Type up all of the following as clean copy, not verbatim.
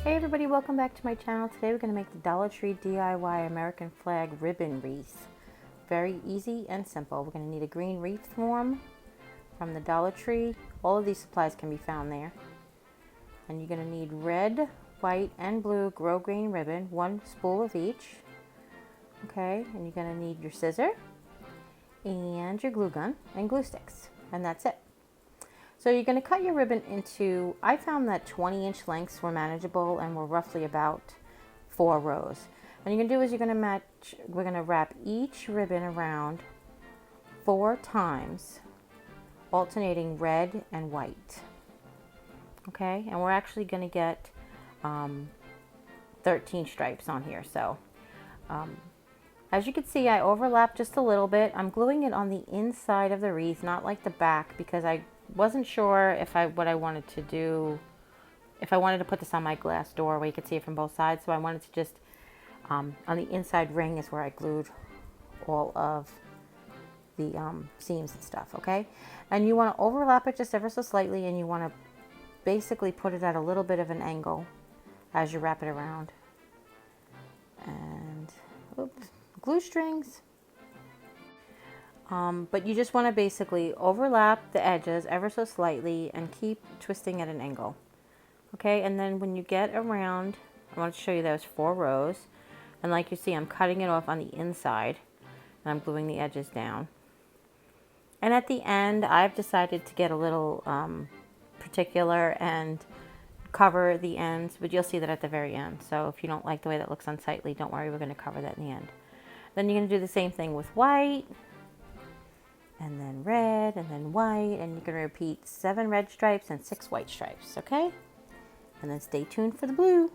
Hey everybody, welcome back to my channel. Today we're going to make the Dollar Tree DIY American flag ribbon wreath. Very easy and simple. We're going to need a green wreath form from the Dollar Tree. All of these supplies can be found there. And you're going to need red, white, and blue grosgrain ribbon, one spool of each. Okay, and you're going to need your scissor and your glue gun and glue sticks, and that's it. So you're going to cut your ribbon into, I found that 20-inch lengths were manageable and were roughly about 4 rows. And you're going to do is we're going to wrap each ribbon around 4 times, alternating red and white. Okay, and we're actually going to get 13 stripes on here. So as you can see, I overlap just a little bit. I'm gluing it on the inside of the wreath, not like the back, because I wasn't sure if what I wanted to do, if I wanted to put this on my glass door where you could see it from both sides. So I wanted to just, on the inside ring is where I glued all of the seams and stuff, okay? And you want to overlap it just ever so slightly, and you want to basically put it at a little bit of an angle as you wrap it around. And, oops, glue strings. But you just want to basically overlap the edges ever so slightly and keep twisting at an angle. Okay, and then when you get around, I want to show you those 4 rows. And like you see, I'm cutting it off on the inside and I'm gluing the edges down. And at the end, I've decided to get a little particular and cover the ends, but you'll see that at the very end. So if you don't like the way that looks unsightly, don't worry, we're going to cover that in the end. Then you're going to do the same thing with white, and then red, and then white, and you're going to repeat 7 red stripes and 6 white stripes, okay? And then stay tuned for the blue.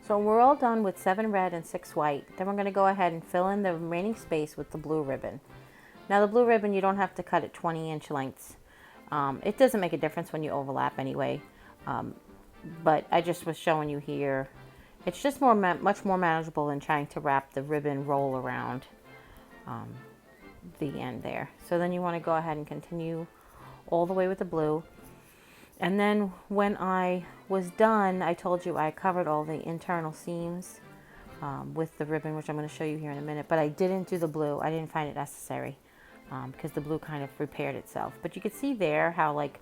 So we're all done with 7 red and 6 white. Then we're going to go ahead and fill in the remaining space with the blue ribbon. Now the blue ribbon, you don't have to cut it 20-inch lengths. It doesn't make a difference when you overlap anyway, but I just was showing you here. It's just much more manageable than trying to wrap the ribbon roll around the end there. So then you want to go ahead and continue all the way with the blue. And then when I was done, I told you I covered all the internal seams with the ribbon, which I'm going to show you here in a minute, but I didn't do the blue. I didn't find it necessary because the blue kind of repaired itself. But you could see there how like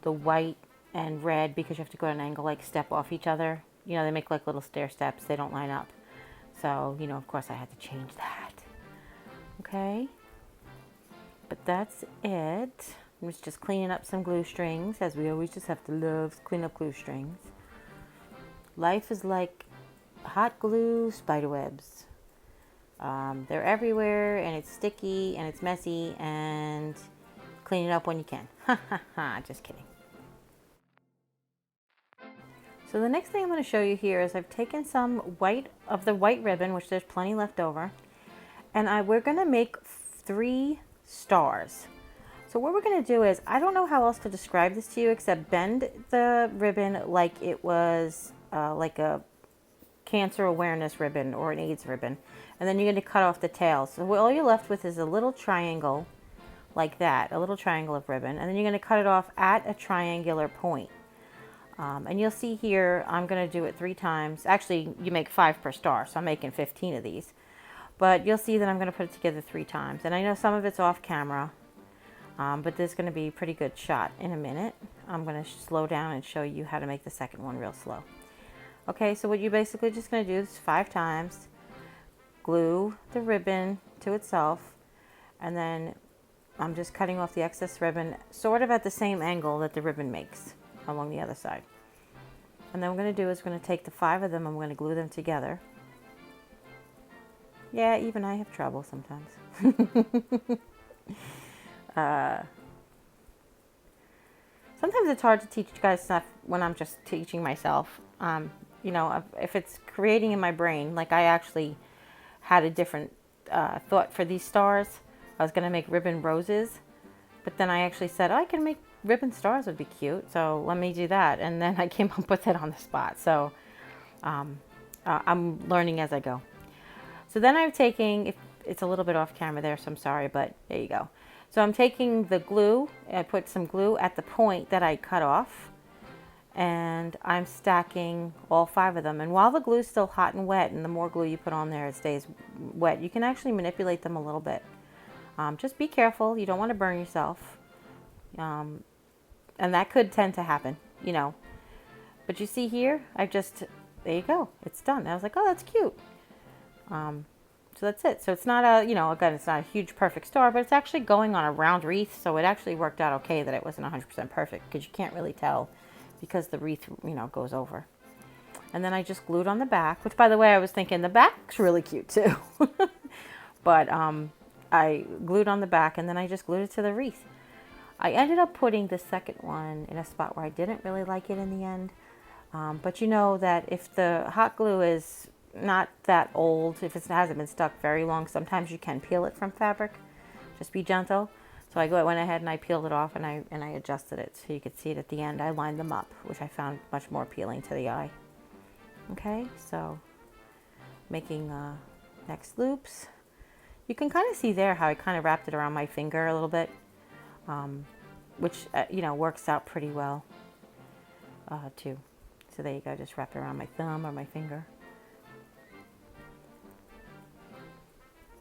the white and red, because you have to go at an angle, like step off each other. You know, they make like little stair steps. They don't line up. So, you know, of course I had to change that. Okay. But that's it. I'm just cleaning up some glue strings, as we always just have to love clean up glue strings. Life is like hot glue spider webs. They're everywhere, and it's sticky, and it's messy, and clean it up when you can. Ha ha ha, just kidding. So the next thing I'm going to show you here is I've taken some white ribbon, which there's plenty left over, and we're going to make 3 stars. So what we're going to do is, I don't know how else to describe this to you except bend the ribbon like it was like a cancer awareness ribbon or an AIDS ribbon. And then you're going to cut off the tail. So all you're left with is a little triangle like that, a little triangle of ribbon. And then you're going to cut it off at a triangular point. And you'll see here, I'm going to do it 3 times. Actually, you make 5 per star, so I'm making 15 of these. But you'll see that I'm going to put it together 3 times. And I know some of it's off camera. But there's going to be a pretty good shot in a minute. I'm going to slow down and show you how to make the second one real slow. Okay, so what you're basically just going to do is 5 times, glue the ribbon to itself, and then I'm just cutting off the excess ribbon sort of at the same angle that the ribbon makes along the other side. And then what I'm going to do is we're going to take the 5 of them and we're going to glue them together. Yeah, even I have trouble sometimes. Sometimes it's hard to teach you guys stuff when I'm just teaching myself. You know, if it's creating in my brain, like I actually had a different thought for these stars. I was going to make ribbon roses, but then I actually said, oh, I can make ribbon stars, would be cute. So let me do that. And then I came up with it on the spot. So I'm learning as I go. So then I'm taking, it's a little bit off camera there, so I'm sorry, but there you go. So I'm taking the glue, I put some glue at the point that I cut off, and I'm stacking all 5 of them. And while the glue is still hot and wet, and the more glue you put on there, it stays wet, you can actually manipulate them a little bit. Just be careful, you don't want to burn yourself. And that could tend to happen, you know. But you see here, there you go, it's done. I was like, oh, that's cute. So that's it. So it's not a, you know, again, it's not a huge perfect star, but it's actually going on a round wreath. So it actually worked out okay that it wasn't 100% perfect, because you can't really tell because the wreath, you know, goes over. And then I just glued on the back, which, by the way, I was thinking the back's really cute too. But I glued on the back, and then I just glued it to the wreath. I ended up putting the second one in a spot where I didn't really like it in the end. But you know that if the hot glue is not that old, if it hasn't been stuck very long, sometimes you can peel it from fabric. Just be gentle. So I went ahead and I peeled it off, and I adjusted it so you could see it at the end. I lined them up, which I found much more appealing to the eye. Okay, so making next loops. You can kind of see there how I kind of wrapped it around my finger a little bit, which you know, works out pretty well too. So there you go, just wrap it around my thumb or my finger.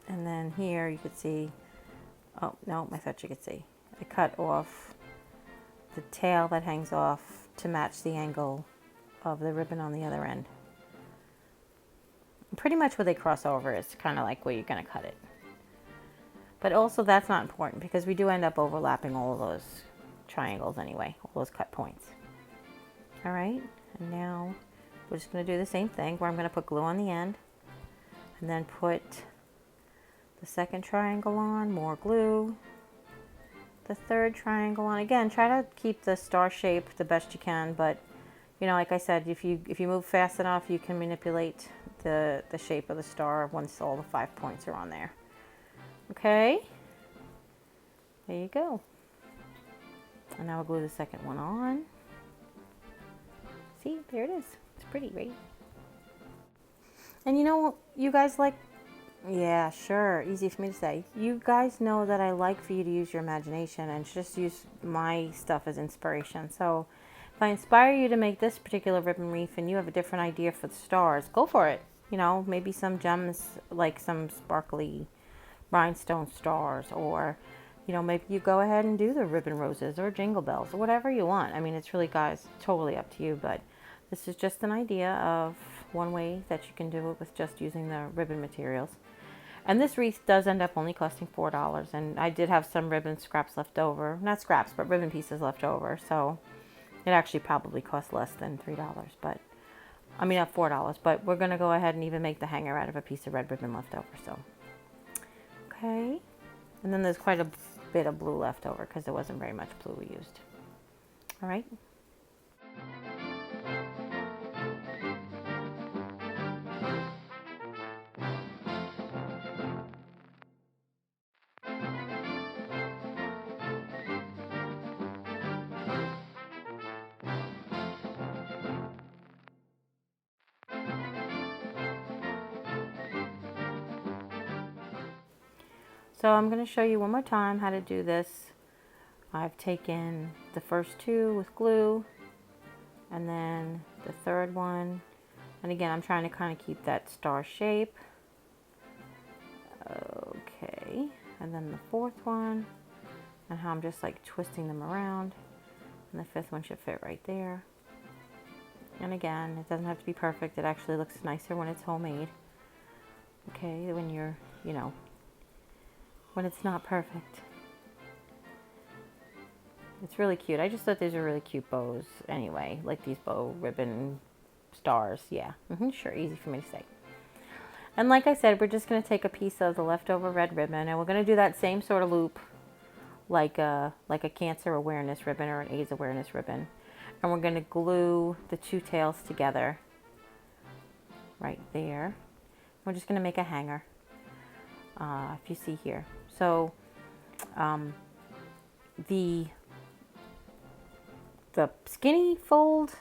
And then here you could see, oh no, I thought you could see, I cut off the tail that hangs off to match the angle of the ribbon on the other end. Pretty much where they cross over is kind of like where you're going to cut it. But also that's not important, because we do end up overlapping all of those triangles anyway, all those cut points. All right, and now we're just going to do the same thing where I'm going to put glue on the end, and then put the second triangle on, more glue, the third triangle on. Again, try to keep the star shape the best you can, but you know, like I said, if you move fast enough, you can manipulate the shape of the star once all the 5 points are on there. Okay, there you go. And now we'll glue the second one on. See, there it is. It's pretty, right? And you know, you guys like, yeah, sure, easy for me to say. You guys know that I like for you to use your imagination and just use my stuff as inspiration. So if I inspire you to make this particular ribbon wreath and you have a different idea for the stars, go for it. You know, maybe some gems, like some sparkly rhinestone stars, or, you know, maybe you go ahead and do the ribbon roses or jingle bells or whatever you want. I mean, it's really, guys, totally up to you, but this is just an idea of one way that you can do it with just using the ribbon materials. And this wreath does end up only costing $4, and I did have some ribbon scraps left over. Not scraps, but ribbon pieces left over, so it actually probably cost less than $3, but I mean, not $4, but we're going to go ahead and even make the hanger out of a piece of red ribbon left over, so. Okay, and then there's quite a bit of blue left over because there wasn't very much blue we used. All right. So I'm going to show you one more time how to do this. I've taken the first two with glue and then the third one. And again, I'm trying to kind of keep that star shape. Okay, and then the fourth one, and how I'm just like twisting them around. And the fifth one should fit right there. And again, it doesn't have to be perfect. It actually looks nicer when it's homemade. Okay, when you're, you know, when it's not perfect. It's really cute. I just thought these are really cute bows anyway, like these bow ribbon stars. Yeah, sure, easy for me to say. And like I said, we're just going to take a piece of the leftover red ribbon, and we're going to do that same sort of loop like a cancer awareness ribbon or an AIDS awareness ribbon. And we're going to glue the two tails together right there. We're just going to make a hanger, if you see here. So the skinny fold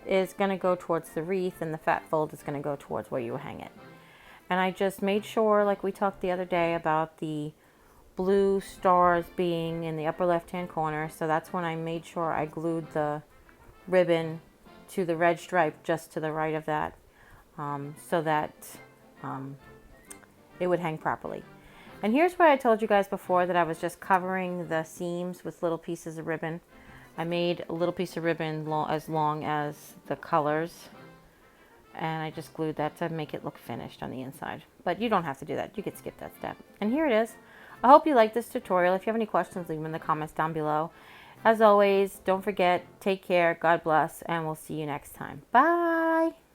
is going to go towards the wreath, and the fat fold is going to go towards where you hang it. And I just made sure, like we talked the other day about the blue stars being in the upper left hand corner, so that's when I made sure I glued the ribbon to the red stripe just to the right of that, so that it would hang properly. And here's what I told you guys before, that I was just covering the seams with little pieces of ribbon. I made a little piece of ribbon as long as the colors, and I just glued that to make it look finished on the inside. But you don't have to do that. You could skip that step. And here it is. I hope you liked this tutorial. If you have any questions, leave them in the comments down below. As always, don't forget, take care, God bless, and we'll see you next time. Bye!